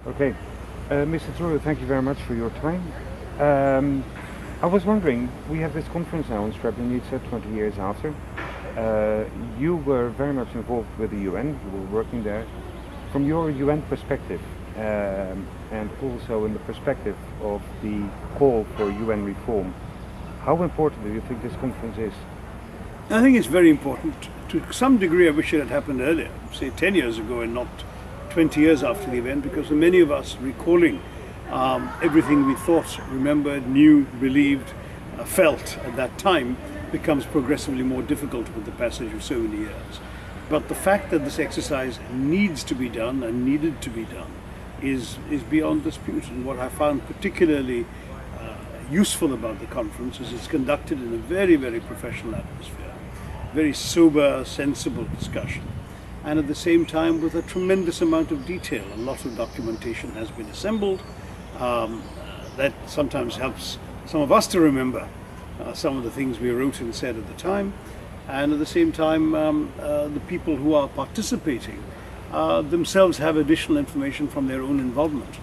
Okay, Mr. Tharoor, thank you very much for your time. I was wondering, we have this conference now in Srebrenica 20 years after. You were very much involved with the UN, you were working there. From your UN perspective, and also in the perspective of the call for UN reform, how important do you think this conference is? I think it's very important. To some degree, I wish it had happened earlier, say 10 years ago and not 20 years after the event, because for many of us, recalling everything we thought, remembered, knew, believed, felt at that time becomes progressively more difficult with the passage of so many years. But the fact that this exercise needs to be done and needed to be done is beyond dispute. And what I found particularly useful about the conference is it's conducted in a very, very professional atmosphere, very sober, sensible discussion, and at the same time with a tremendous amount of detail. A lot of documentation has been assembled that sometimes helps some of us to remember some of the things we wrote and said at the time, and at the same time the people who are participating themselves have additional information from their own involvement,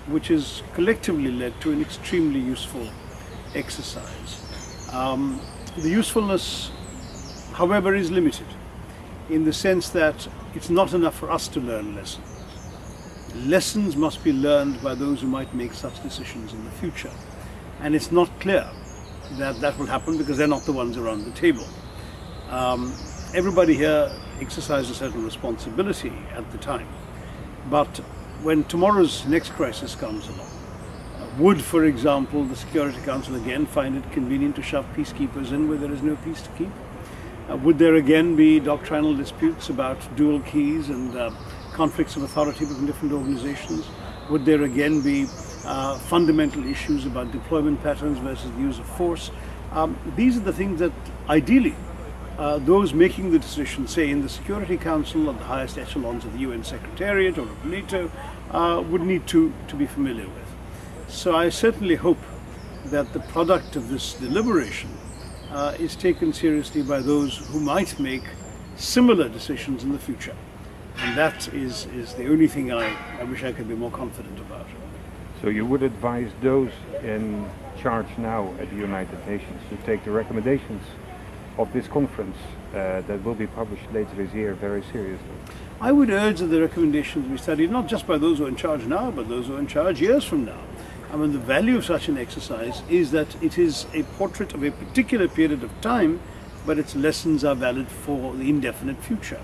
which has collectively led to an extremely useful exercise. The usefulness, however, is limited in the sense that it's not enough for us to learn lessons. Lessons must be learned by those who might make such decisions in the future. And it's not clear that that will happen because they're not the ones around the table. Everybody here exercised a certain responsibility at the time. But when tomorrow's next crisis comes along, would, for example, the Security Council again find it convenient to shove peacekeepers in where there is no peace to keep? Would there again be doctrinal disputes about dual keys and conflicts of authority between different organizations? Would there again be fundamental issues about deployment patterns versus the use of force? These are the things that ideally those making the decision, say in the Security Council or the highest echelons of the UN Secretariat or of NATO, would need to be familiar with. So I certainly hope that the product of this deliberation is taken seriously by those who might make similar decisions in the future. And that is the only thing I wish I could be more confident about. So you would advise those in charge now at the United Nations to take the recommendations of this conference that will be published later this year very seriously? I would urge that the recommendations be studied not just by those who are in charge now, but those who are in charge years from now. I mean, the value of such an exercise is that it is a portrait of a particular period of time, but its lessons are valid for the indefinite future.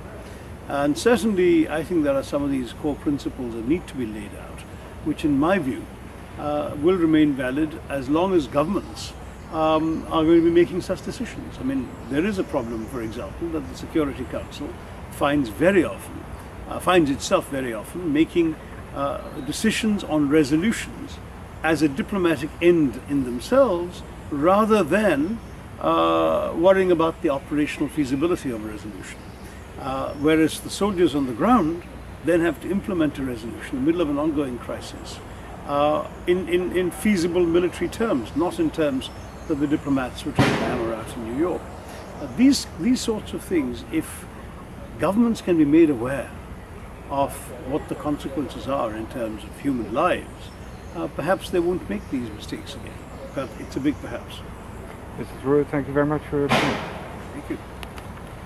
And certainly, I think there are some of these core principles that need to be laid out, which in my view will remain valid as long as governments are going to be making such decisions. I mean, there is a problem, for example, that the Security Council finds itself very often making decisions on resolutions as a diplomatic end in themselves, rather than worrying about the operational feasibility of a resolution. Whereas the soldiers on the ground then have to implement a resolution in the middle of an ongoing crisis in feasible military terms, not in terms that the diplomats were trying to hammer out in New York. These sorts of things, if governments can be made aware of what the consequences are in terms of human lives, perhaps they won't make these mistakes again. But it's a big perhaps. Mr. Tharoor, thank you very much for your time. Thank you.